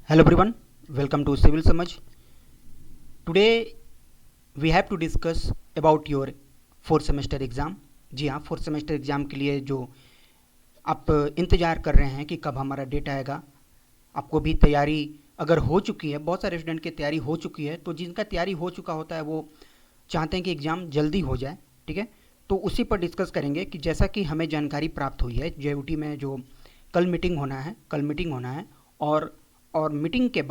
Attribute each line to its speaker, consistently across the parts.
Speaker 1: Hello everyone, welcome to Civil Samaj. Today we have to discuss about your fourth semester exam. जी हाँ, fourth semester exam के लिए जो आप इंतज़ार कर रहे हैं कि कब हमारा डेट आएगा. आपको भी तैयारी अगर हो चुकी है, बहुत सारे स्टूडेंट की तैयारी हो चुकी है, तो जिनका तैयारी हो चुका होता है वो चाहते हैं कि एग्ज़ाम जल्दी हो जाए. ठीक है, तो उसी पर डिस्कस करेंगे कि जैसा कि हमें जानकारी प्राप्त हुई है जेयूटी में जो कल मीटिंग होना है और मीटिंग के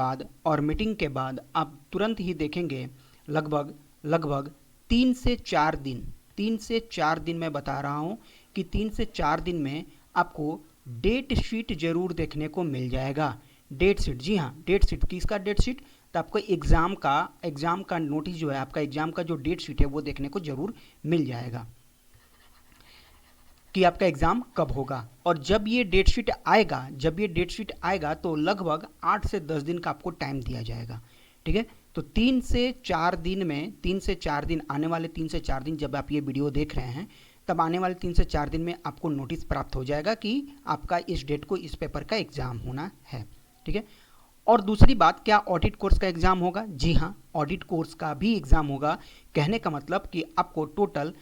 Speaker 1: बाद आप तुरंत ही देखेंगे लगभग 3 से 4 दिन मैं बता रहा हूँ कि 3 से 4 दिन में आपको डेट शीट जरूर देखने को मिल जाएगा. डेट शीट, जी हाँ, डेट शीट. किसका डेट शीट? तो आपको एग्ज़ाम का नोटिस जो है, आपका एग्ज़ाम का जो डेट शीट है वो देखने को जरूर मिल जाएगा कि आपका एग्ज़ाम कब होगा. और जब ये डेट शीट आएगा तो लगभग 8 से 10 दिन का आपको टाइम दिया जाएगा. ठीक है, तो 3 से 4 दिन आने वाले 3 से 4 दिन जब आप ये वीडियो देख रहे हैं तब आने वाले 3 से 4 दिन में आपको नोटिस प्राप्त हो जाएगा कि आपका इस डेट को इस पेपर का एग्ज़ाम होना है. ठीक है, और दूसरी बात, क्या ऑडिट कोर्स का एग्ज़ाम होगा? जी हाँ, ऑडिट कोर्स का भी एग्ज़ाम होगा. कहने का मतलब कि आपको टोटल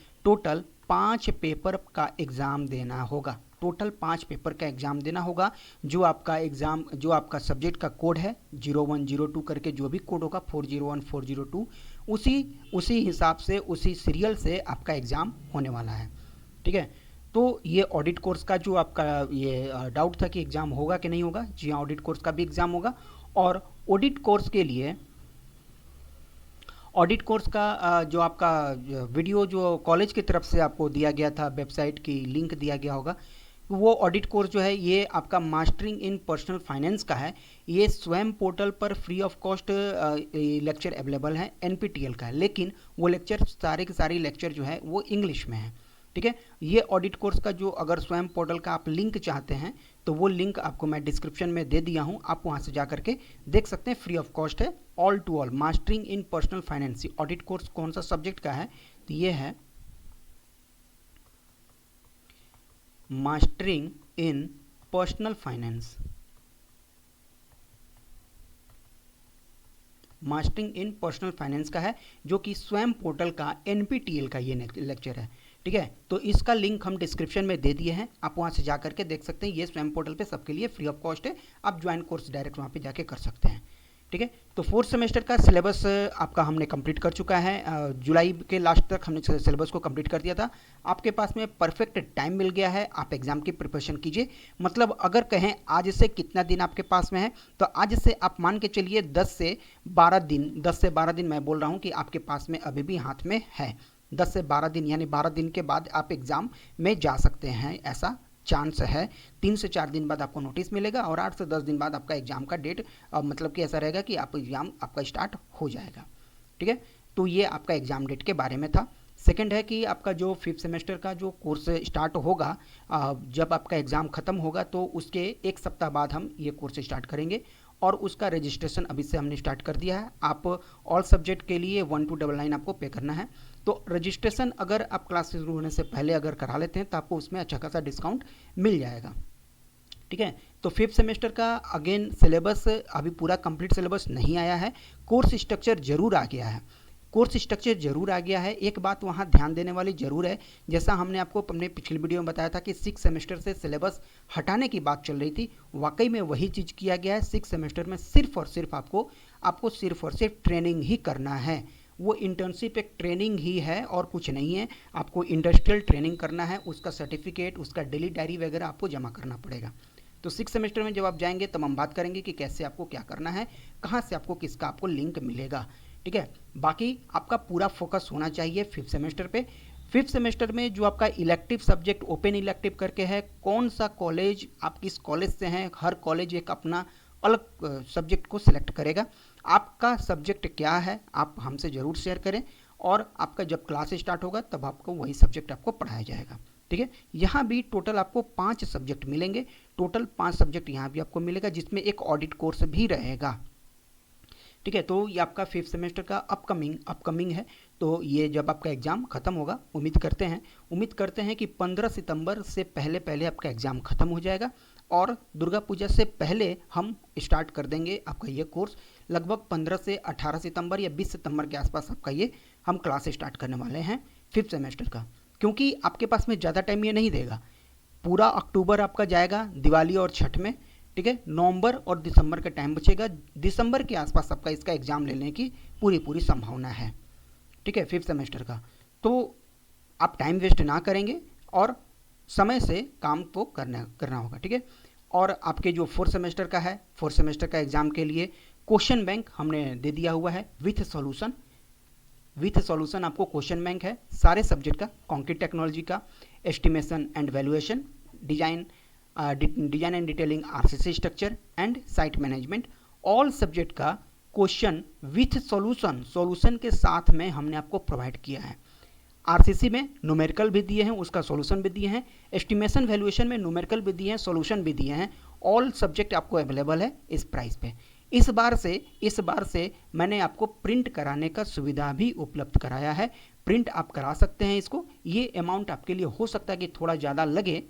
Speaker 1: 5 पेपर का एग्ज़ाम देना होगा. टोटल 5 पेपर का एग्ज़ाम देना होगा. जो आपका सब्जेक्ट का कोड है 0102 करके, जो भी कोड होगा 401 402, उसी हिसाब से, उसी सीरियल से आपका एग्ज़ाम होने वाला है. ठीक है, तो ये ऑडिट कोर्स का जो आपका ये डाउट था कि एग्ज़ाम होगा कि नहीं होगा, जी हाँ, ऑडिट कोर्स का भी एग्ज़ाम होगा. और ऑडिट कोर्स के लिए ऑडिट कोर्स का जो आपका वीडियो जो कॉलेज की तरफ से आपको दिया गया था, वेबसाइट की लिंक दिया गया होगा, वो ऑडिट कोर्स जो है ये आपका मास्टरिंग इन पर्सनल फाइनेंस का है. ये स्वयं पोर्टल पर free of cost lecture available है, एनपीटीएल का है, लेकिन वो लेक्चर सारे के सारे लेक्चर जो है वो इंग्लिश में है. ठीक है, ये ऑडिट कोर्स का जो अगर स्वयं पोर्टल का आप लिंक चाहते हैं तो वो लिंक आपको मैं डिस्क्रिप्शन में दे दिया हूँ, आप वहाँ से जा करके देख सकते हैं. फ्री ऑफ कॉस्ट है, all to all mastering in personal finance. Audit course कौन सा सब्जेक्ट का है? तो ये है mastering in personal finance. Mastering in personal finance का है, जो कि स्वयं पोर्टल का एनपीटीएल का ये लेक्चर है. ठीक है, तो इसका लिंक हम डिस्क्रिप्शन में दे दिए हैं, आप वहाँ से जा करके देख सकते हैं. ये स्वयं पोर्टल पे सबके लिए फ्री ऑफ कॉस्ट है, आप ज्वाइन कोर्स डायरेक्ट वहाँ पे जाके कर सकते हैं. ठीक है, तो फोर्थ सेमेस्टर का सिलेबस आपका हमने कंप्लीट कर चुका है. जुलाई के लास्ट तक हमने सिलेबस को कंप्लीट कर दिया था. आपके पास में परफेक्ट टाइम मिल गया है, आप एग्जाम की प्रिपरेशन कीजिए. मतलब अगर कहें आज से कितना दिन आपके पास में है, तो आज से आप मान के चलिए 10 से 12 दिन मैं बोल रहा हूँ कि आपके पास में अभी भी हाथ में है. 10 से 12 दिन, यानी 12 दिन के बाद आप एग्ज़ाम में जा सकते हैं, ऐसा चांस है. 3 से 4 दिन बाद आपको नोटिस मिलेगा और 8 से 10 दिन बाद आपका एग्ज़ाम का डेट मतलब कि ऐसा रहेगा कि आप एग्ज़ाम आपका स्टार्ट हो जाएगा. ठीक है, तो ये आपका एग्ज़ाम डेट के बारे में था. सेकंड है कि आपका जो फिफ्थ सेमेस्टर का जो कोर्स स्टार्ट होगा, जब आपका एग्ज़ाम ख़त्म होगा तो उसके 1 सप्ताह बाद हम ये कोर्स स्टार्ट करेंगे और उसका रजिस्ट्रेशन अभी से हमने स्टार्ट कर दिया है. आप ऑल सब्जेक्ट के लिए 1299 आपको पे करना है. तो रजिस्ट्रेशन अगर आप क्लास शुरू होने से पहले अगर करा लेते हैं तो आपको उसमें अच्छा खासा डिस्काउंट मिल जाएगा. ठीक है, तो फिफ्थ सेमेस्टर का अगेन सिलेबस अभी पूरा कंप्लीट सिलेबस नहीं आया है. कोर्स स्ट्रक्चर जरूर आ गया है, एक बात वहाँ ध्यान देने वाली ज़रूर है. जैसा हमने आपको अपने पिछले वीडियो में बताया था कि 6 सेमेस्टर से सिलेबस हटाने की बात चल रही थी, वाकई में वही चीज़ किया गया है. 6 सेमेस्टर में सिर्फ और सिर्फ आपको सिर्फ और सिर्फ ट्रेनिंग ही करना है. वो इंटर्नशिप एक ट्रेनिंग ही है और कुछ नहीं है. आपको इंडस्ट्रियल ट्रेनिंग करना है, उसका सर्टिफिकेट, उसका डेली डायरी वगैरह आपको जमा करना पड़ेगा. तो 6 सेमेस्टर में जब आप जाएंगे तब हम बात करेंगे कि कैसे आपको क्या करना है, कहाँ से आपको किसका आपको लिंक मिलेगा. ठीक है, बाकी आपका पूरा फोकस होना चाहिए फिफ्थ सेमेस्टर पे. फिफ्थ सेमेस्टर में जो आपका इलेक्टिव सब्जेक्ट ओपन इलेक्टिव करके है, कौन सा कॉलेज, आप किस कॉलेज से हैं, हर कॉलेज एक अपना अलग सब्जेक्ट को सिलेक्ट करेगा. आपका सब्जेक्ट क्या है आप हमसे ज़रूर शेयर करें, और आपका जब क्लास स्टार्ट होगा तब आपको वही सब्जेक्ट आपको पढ़ाया जाएगा. ठीक है, यहाँ भी टोटल आपको 5 सब्जेक्ट मिलेंगे. टोटल 5 सब्जेक्ट यहाँ भी आपको मिलेगा, जिसमें एक ऑडिट कोर्स भी रहेगा. ठीक है, तो ये आपका फिफ्थ सेमेस्टर का अपकमिंग है. तो ये जब आपका एग्ज़ाम ख़त्म होगा, उम्मीद करते हैं कि 15 सितंबर से पहले पहले आपका एग्ज़ाम ख़त्म हो जाएगा और दुर्गा पूजा से पहले हम स्टार्ट कर देंगे आपका ये कोर्स। लगभग 15 से 18 सितंबर या 20 सितंबर के आसपास आपका ये हम क्लास स्टार्ट करने वाले हैं 5th सेमेस्टर का, क्योंकि आपके पास में ज़्यादा टाइम ये नहीं देगा। पूरा अक्टूबर आपका जाएगा दिवाली और छठ में, ठीक है। नवंबर और दिसंबर का टाइम बचेगा, दिसंबर के आसपास आपका इसका एग्ज़ाम लेने की पूरी संभावना है, ठीक है, 5th सेमेस्टर का। तो आप टाइम वेस्ट ना करेंगे और समय से काम तो करना होगा, ठीक है। और आपके जो 4th सेमेस्टर का है, 4th सेमेस्टर का एग्ज़ाम के लिए क्वेश्चन बैंक हमने दे दिया हुआ है विथ सॉल्यूशन आपको क्वेश्चन बैंक है सारे सब्जेक्ट का, कंक्रीट टेक्नोलॉजी का, estimation and valuation, design and detailing, RCC structure and site management, all subject का क्वेश्चन विथ सॉल्यूशन के साथ में हमने आपको प्रोवाइड किया है। आरसीसी में न्यूमेरिकल भी दिए हैं, उसका सॉल्यूशन भी दिए हैं, एस्टिमेशन वैल्यूएशन में न्यूमेरिकल भी दिए हैं, सॉल्यूशन भी दिए हैं। ऑल सब्जेक्ट आपको अवेलेबल है इस प्राइस पे। इस बार से मैंने आपको प्रिंट कराने का सुविधा भी उपलब्ध कराया है। प्रिंट आप करा सकते हैं इसको। ये अमाउंट आपके लिए हो सकता है कि थोड़ा ज़्यादा लगे,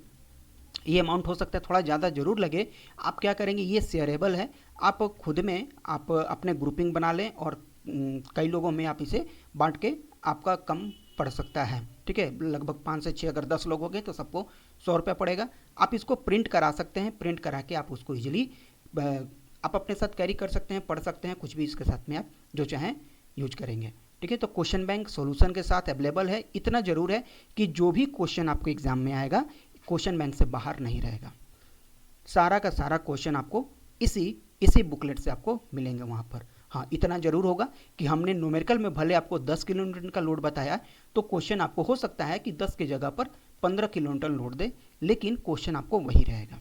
Speaker 1: ये अमाउंट हो सकता है थोड़ा ज़्यादा ज़रूर लगे। आप क्या करेंगे, ये शेयरेबल है, आप खुद में आप अपने ग्रुपिंग बना लें और कई लोगों में आप इसे बांट के आपका कम पड़ सकता है, ठीक है। लगभग 5 से 6 अगर 10 लोग हो गए तो सबको 100 रुपया पड़ेगा। आप इसको प्रिंट करा सकते हैं, प्रिंट करा के आप उसको ईजिली आप अपने साथ कैरी कर सकते हैं, पढ़ सकते हैं, कुछ भी इसके साथ में आप जो चाहें यूज करेंगे, ठीक है। तो क्वेश्चन बैंक सॉल्यूशन के साथ अवेलेबल है। इतना जरूर है कि जो भी क्वेश्चन आपको एग्जाम में आएगा क्वेश्चन बैंक से बाहर नहीं रहेगा, सारा का सारा क्वेश्चन आपको इसी बुकलेट से आपको मिलेंगे वहाँ पर। हाँ, इतना जरूर होगा कि हमने न्यूमेरिकल में भले आपको 10 किलोमीटर का लोड बताया, तो क्वेश्चन आपको हो सकता है कि 10 की जगह पर 15 किलोमीटर लोड दे, लेकिन क्वेश्चन आपको वही रहेगा,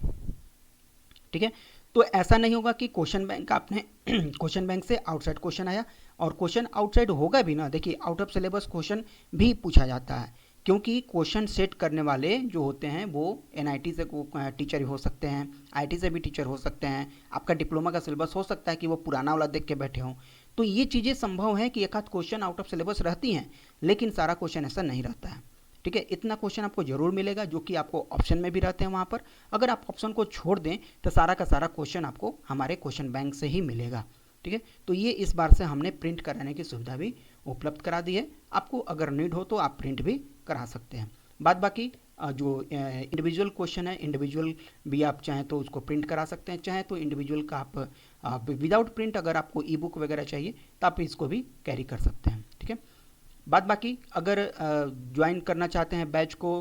Speaker 1: ठीक है। तो ऐसा नहीं होगा कि क्वेश्चन बैंक आपने क्वेश्चन बैंक से आउटसाइड क्वेश्चन आया, और क्वेश्चन आउटसाइड होगा भी ना, देखिए आउट ऑफ सिलेबस क्वेश्चन भी पूछा जाता है, क्योंकि क्वेश्चन सेट करने वाले जो होते हैं वो एनआईटी से टीचर भी हो सकते हैं, आईटी से भी टीचर हो सकते हैं, आपका डिप्लोमा का सिलेबस हो सकता है कि वो पुराना वाला देख के बैठे हों। तो ये चीज़ें संभव है कि एक आध क्वेश्चन आउट ऑफ सिलेबस रहती हैं, लेकिन सारा क्वेश्चन ऐसा नहीं रहता है, ठीक है। इतना क्वेश्चन आपको जरूर मिलेगा जो कि आपको ऑप्शन में भी रहते हैं वहाँ पर। अगर आप ऑप्शन को छोड़ दें तो सारा का सारा क्वेश्चन आपको हमारे क्वेश्चन बैंक से ही मिलेगा, ठीक है। तो ये इस बार से हमने प्रिंट कराने की सुविधा भी उपलब्ध करा दी है। आपको अगर नीड हो तो आप प्रिंट भी करा सकते हैं। बाद बाकी जो इंडिविजुअल क्वेश्चन है, इंडिविजुअल भी आप चाहें तो उसको प्रिंट करा सकते हैं, चाहें तो इंडिविजुअल का आप विदाउट प्रिंट अगर आपको ई बुक वगैरह चाहिए तो आप इसको भी कैरी कर सकते हैं, ठीक है। बाद बाकी अगर ज्वाइन करना चाहते हैं बैच को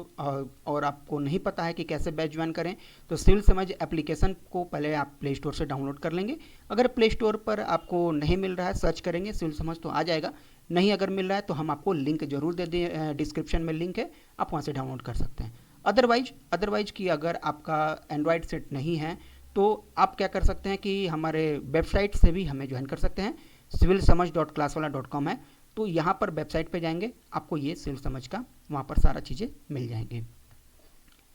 Speaker 1: और आपको नहीं पता है कि कैसे बैच ज्वाइन करें, तो सिविल समझ एप्लीकेशन को पहले आप प्ले स्टोर से डाउनलोड कर लेंगे। अगर प्ले स्टोर पर आपको नहीं मिल रहा है, सर्च करेंगे सिविल समझ तो आ जाएगा, नहीं अगर मिल रहा है तो हम आपको लिंक जरूर दे दें, डिस्क्रिप्शन में लिंक है, आप वहाँ से डाउनलोड कर सकते हैं। अदरवाइज कि अगर आपका एंड्रॉयड सेट नहीं है तो आप क्या कर सकते हैं कि हमारे वेबसाइट से भी हमें ज्वाइन कर सकते हैं। civilsamajh.classwala.com है, तो यहाँ पर वेबसाइट पे जाएंगे, आपको ये सिविल समझ का वहाँ पर सारा चीज़ें मिल जाएंगे,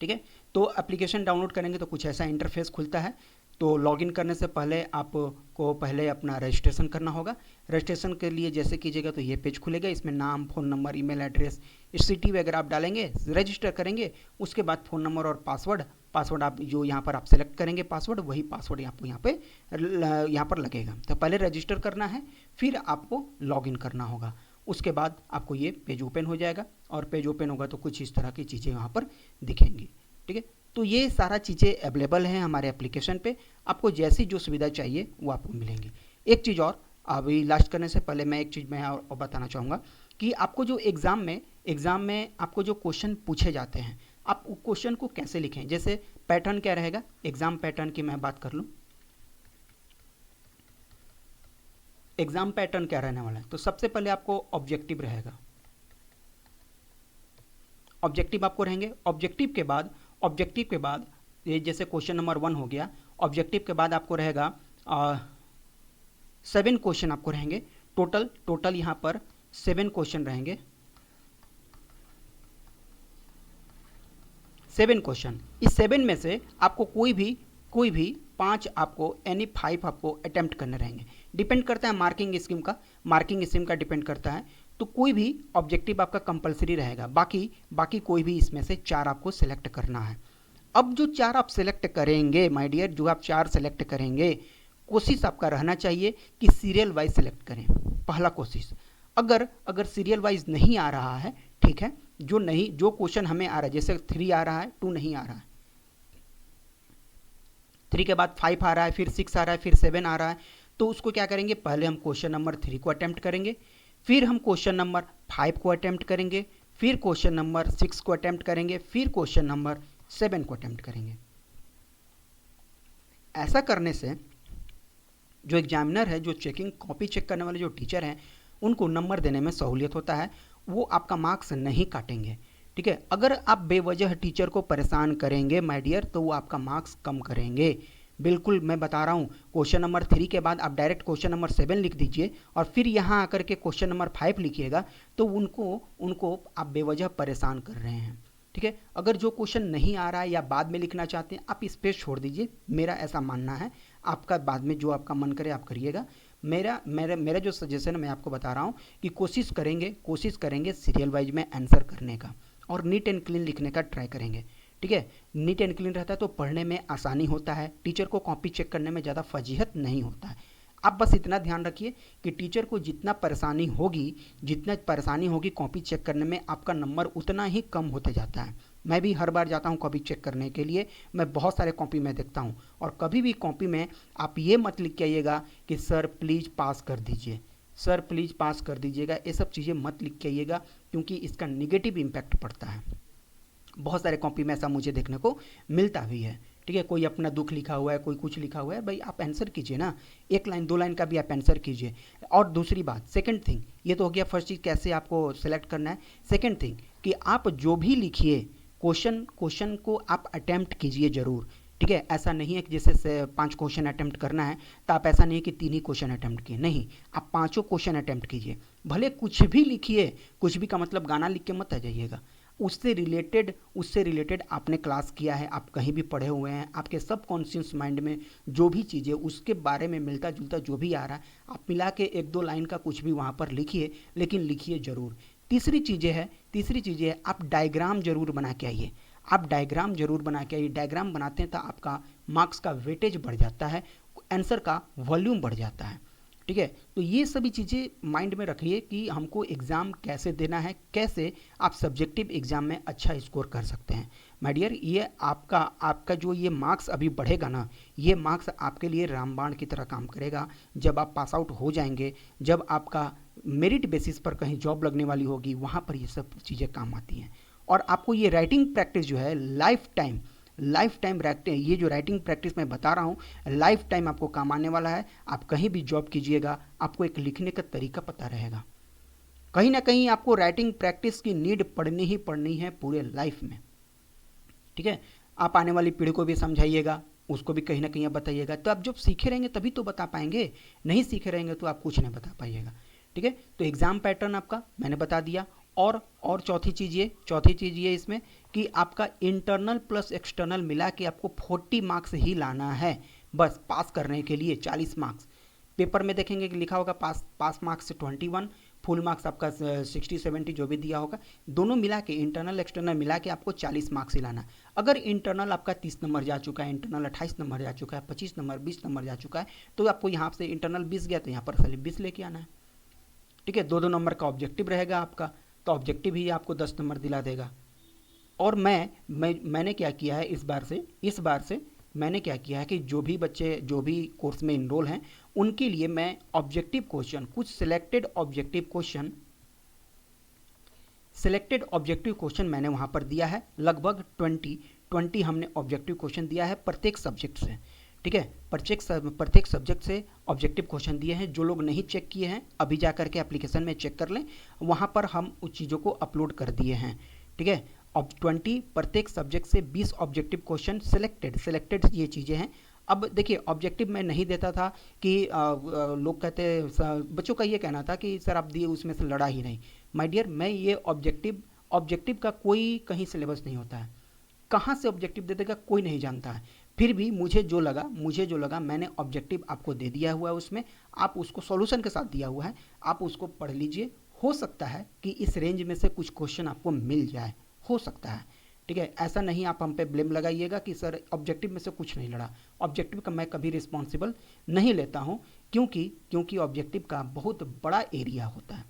Speaker 1: ठीक है। तो एप्लीकेशन डाउनलोड करेंगे तो कुछ ऐसा इंटरफेस खुलता है। तो लॉगिन करने से पहले आपको पहले अपना रजिस्ट्रेशन करना होगा। रजिस्ट्रेशन के लिए जैसे कीजिएगा तो ये पेज खुलेगा, इसमें नाम, phone number, email address, city वगैरह आप डालेंगे, रजिस्टर करेंगे। उसके बाद फ़ोन नंबर और पासवर्ड आप जो यहाँ पर आप सेलेक्ट करेंगे पासवर्ड, वही पासवर्ड आपको यहाँ पर लगेगा। तो पहले रजिस्टर करना है, फिर आपको लॉगिन करना होगा। उसके बाद आपको ये पेज ओपन हो जाएगा, और पेज ओपन होगा तो कुछ इस तरह की चीज़ें यहाँ पर दिखेंगी, ठीक है। तो ये सारा चीज़ें अवेलेबल हैं हमारे एप्लीकेशन पे, आपको जैसी जो सुविधा चाहिए वो आपको मिलेंगी। एक चीज़ और, अभी लास्ट करने से पहले मैं एक चीज़ मैं और बताना चाहूँगा कि आपको जो एग्ज़ाम में आपको जो क्वेश्चन पूछे जाते हैं, आप क्वेश्चन को कैसे लिखें। जैसे पैटर्न क्या रहेगा, एग्ज़ाम पैटर्न की मैं बात कर लूँ, एग्ज़ाम पैटर्न क्या रहने वाला है। तो सबसे पहले आपको ऑब्जेक्टिव रहेगा, ऑब्जेक्टिव आपको रहेंगे। ऑब्जेक्टिव के बाद ये जैसे क्वेश्चन नंबर 1 हो गया, ऑब्जेक्टिव के बाद आपको रहेगा 7 क्वेश्चन आपको रहेंगे टोटल यहाँ पर 7 क्वेश्चन रहेंगे, 7 क्वेश्चन। इस 7 में से आपको कोई भी 5 आपको एनी 5 आपको अटेम्प्ट करने रहेंगे। डिपेंड करता है मार्किंग स्कीम का डिपेंड करता है। तो कोई भी ऑब्जेक्टिव आपका कंपलसरी रहेगा, बाकी कोई भी इसमें से 4 आपको सिलेक्ट करना है। अब जो 4 आप सेलेक्ट करेंगे माय डियर, जो आप 4 सेलेक्ट करेंगे, कोशिश आपका रहना चाहिए कि सीरियल वाइज सेलेक्ट करें। पहला कोशिश, अगर सीरियल वाइज नहीं आ रहा है, ठीक है, जो क्वेश्चन हमें आ रहा है, जैसे 3 आ रहा है, 2 नहीं आ रहा है, 3 के बाद 5 आ रहा है, फिर 6 आ रहा है, फिर 7 आ रहा है, तो उसको क्या करेंगे, पहले हम क्वेश्चन नंबर 3 को अटेम्प्ट करेंगे, फिर हम क्वेश्चन नंबर 5 को अटेम्प्ट करेंगे, फिर क्वेश्चन नंबर 6 को अटेम्प्ट करेंगे, फिर क्वेश्चन नंबर 7 को अटेम्प्ट करेंगे। ऐसा करने से जो एग्जामिनर है, जो चेकिंग कॉपी चेक करने वाले जो टीचर हैं, उनको नंबर देने में सहूलियत होता है, वो आपका मार्क्स नहीं काटेंगे। ठीक है, अगर आप बेवजह टीचर को परेशान करेंगे माय डियर, तो वो आपका मार्क्स कम करेंगे। बिल्कुल मैं बता रहा हूँ, क्वेश्चन नंबर 3 के बाद आप डायरेक्ट क्वेश्चन नंबर 7 लिख दीजिए और फिर यहाँ आकर के क्वेश्चन नंबर 5 लिखिएगा, तो उनको आप बेवजह परेशान कर रहे हैं। ठीक है, अगर जो क्वेश्चन नहीं आ रहा है या बाद में लिखना चाहते हैं, आप स्पेस छोड़ दीजिए, मेरा ऐसा मानना है। आपका बाद में जो आपका मन करे आप करिएगा। मेरा जो सजेशन है मैं आपको बता रहा हूँ कि कोशिश करेंगे सीरियल वाइज में आंसर करने का और नीट एंड क्लीन लिखने का ट्राई करेंगे। ठीक है, नीट एंड क्लीन रहता है तो पढ़ने में आसानी होता है, टीचर को कॉपी चेक करने में ज़्यादा फजीहत नहीं होता है। आप बस इतना ध्यान रखिए कि टीचर को जितना परेशानी होगी कॉपी चेक करने में, आपका नंबर उतना ही कम होते जाता है। मैं भी हर बार जाता हूँ कॉपी चेक करने के लिए, मैं बहुत सारे कॉपी में देखता हूँ, और कभी भी कॉपी में आप ये मत लिख के आइएगा कि सर प्लीज़ पास कर दीजिए, सर प्लीज़ पास कर दीजिएगा, ये सब चीज़ें मत लिख के आइएगा, क्योंकि इसका निगेटिव इम्पैक्ट पड़ता है। बहुत सारे कॉपी में ऐसा मुझे देखने को मिलता भी है। ठीक है, कोई अपना दुख लिखा हुआ है, कोई कुछ लिखा हुआ है, भाई आप आंसर कीजिए ना, 1 लाइन 2 लाइन का भी आप आंसर कीजिए। और दूसरी बात, सेकंड थिंग, ये तो हो गया फर्स्ट चीज़ कैसे आपको सेलेक्ट करना है। सेकंड थिंग कि आप जो भी लिखिए क्वेश्चन को आप अटेम्प्ट कीजिए ज़रूर। ठीक है, ऐसा नहीं है कि जैसे 5 क्वेश्चन अटेम्प्ट करना है तो आप ऐसा नहीं है कि 3 ही क्वेश्चन अटेम्प्ट किए, नहीं, आप 5 क्वेश्चन अटेम्प्ट कीजिए। भले कुछ भी लिखिए, कुछ भी का मतलब गाना लिख के मत आ जाइएगा, उससे रिलेटेड आपने क्लास किया है, आप कहीं भी पढ़े हुए हैं, आपके सब कॉन्शियस माइंड में जो भी चीज़ें उसके बारे में मिलता जुलता जो भी आ रहा है, आप मिला के 1-2 लाइन का कुछ भी वहाँ पर लिखिए, लेकिन लिखिए ज़रूर। तीसरी चीज़ें है आप डायग्राम जरूर बना के आइए। डायग्राम बनाते हैं तो आपका मार्क्स का वेटेज बढ़ जाता है, आंसर का वॉल्यूम बढ़ जाता है। ठीक है, तो ये सभी चीज़ें माइंड में रखिए कि हमको एग्ज़ाम कैसे देना है, कैसे आप सब्जेक्टिव एग्ज़ाम में अच्छा स्कोर कर सकते हैं। माय डियर, ये आपका जो ये मार्क्स अभी बढ़ेगा ना, ये मार्क्स आपके लिए रामबाण की तरह काम करेगा। जब आप पास आउट हो जाएंगे, जब आपका मेरिट बेसिस पर कहीं जॉब लगने वाली होगी, वहाँ पर ये सब चीज़ें काम आती हैं। और आपको ये राइटिंग प्रैक्टिस जो है लाइफ टाइम रखते हैं, ये जो राइटिंग प्रैक्टिस मैं बता रहा हूँ लाइफ टाइम आपको काम आने वाला है। आप कहीं भी जॉब कीजिएगा, आपको एक लिखने का तरीका पता रहेगा। कहीं ना कहीं आपको राइटिंग प्रैक्टिस की नीड पड़नी है पूरे लाइफ में। ठीक है, आप आने वाली पीढ़ी को भी समझाइएगा, उसको भी कहीं ना कहीं आप बताइएगा। तो आप जब सीखे रहेंगे तभी तो बता पाएंगे, नहीं सीखे रहेंगे तो आप कुछ नहीं बता पाइएगा। ठीक है, तो एग्ज़ाम पैटर्न आपका मैंने बता दिया। और चौथी चीज़ ये इसमें कि आपका इंटरनल प्लस एक्सटर्नल मिला के आपको 40 मार्क्स ही लाना है, बस पास करने के लिए 40 मार्क्स। पेपर में देखेंगे कि लिखा होगा पास मार्क्स 21, फुल मार्क्स आपका 60-70 जो भी दिया होगा, दोनों मिला के इंटरनल एक्सटर्नल मिला के आपको 40 मार्क्स ही लाना है। अगर इंटरनल आपका 30 नंबर जा चुका है, इंटरनल 28 नंबर जा चुका है, 25 नंबर 20 नंबर जा चुका है, तो आपको यहाँ से इंटरनल 20 गया तो यहाँ पर खाली 20 लेके आना है। ठीक है, 2-2 नंबर का ऑब्जेक्टिव रहेगा आपका, तो ऑब्जेक्टिव ही आपको 10 नंबर दिला देगा। और मैंने क्या किया है इस बार से मैंने क्या किया है कि जो भी बच्चे जो भी कोर्स में इनरोल हैं, उनके लिए मैं ऑब्जेक्टिव क्वेश्चन, कुछ सिलेक्टेड ऑब्जेक्टिव क्वेश्चन मैंने वहाँ पर दिया है। लगभग 20 हमने ऑब्जेक्टिव क्वेश्चन दिया है प्रत्येक सब्जेक्ट से। ठीक है, प्रत्येक सब्जेक्ट से ऑब्जेक्टिव क्वेश्चन दिए हैं। जो लोग नहीं चेक किए हैं अभी जा करके एप्लीकेशन में चेक कर लें, वहाँ पर हम उस चीज़ों को अपलोड कर दिए हैं। ठीक है, अब 20 प्रत्येक सब्जेक्ट से 20 ऑब्जेक्टिव क्वेश्चन सिलेक्टेड ये चीज़ें हैं। अब देखिए, ऑब्जेक्टिव मैं नहीं देता था कि लोग कहते, बच्चों का ये कहना था कि सर आप दिए उसमें से लड़ा ही नहीं। माय डियर, मैं ये ऑब्जेक्टिव का कोई कहीं सिलेबस नहीं होता है, कहाँ से ऑब्जेक्टिव दे देगा कोई नहीं जानता है। फिर भी मुझे जो लगा मैंने ऑब्जेक्टिव आपको दे दिया हुआ है, उसमें आप उसको सॉल्यूशन के साथ दिया हुआ है, आप उसको पढ़ लीजिए। हो सकता है कि इस रेंज में से कुछ क्वेश्चन आपको मिल जाए, हो सकता है। ठीक है, ऐसा नहीं आप हम पे ब्लेम लगाइएगा कि सर ऑब्जेक्टिव में से कुछ नहीं लड़ा। ऑब्जेक्टिव का मैं कभी रिस्पॉन्सिबल नहीं लेता हूँ, क्योंकि ऑब्जेक्टिव का बहुत बड़ा एरिया होता है।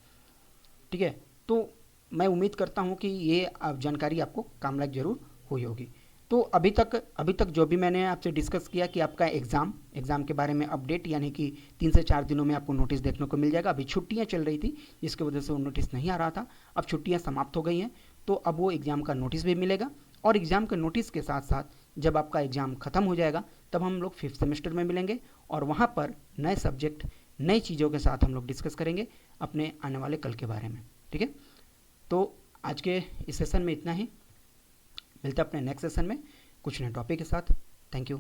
Speaker 1: ठीक है, तो मैं उम्मीद करता हूँ कि ये जानकारी आपको काम लायक जरूर हुई होगी। तो अभी तक जो भी मैंने आपसे डिस्कस किया कि आपका एग्ज़ाम के बारे में अपडेट, यानी कि 3 से 4 दिनों में आपको नोटिस देखने को मिल जाएगा। अभी छुट्टियां चल रही थी जिसकी वजह से वो नोटिस नहीं आ रहा था, अब छुट्टियां समाप्त हो गई हैं, तो अब वो एग्ज़ाम का नोटिस भी मिलेगा। और एग्ज़ाम के नोटिस के साथ साथ जब आपका एग्ज़ाम ख़त्म हो जाएगा तब हम लोग 5th सेमेस्टर में मिलेंगे, और वहाँ पर नए सब्जेक्ट, नई चीज़ों के साथ हम लोग डिस्कस करेंगे अपने आने वाले कल के बारे में। ठीक है, तो आज के इस सेशन में इतना ही, मिलते हैं अपने नेक्स्ट सेशन में कुछ नए टॉपिक के साथ। Thank you.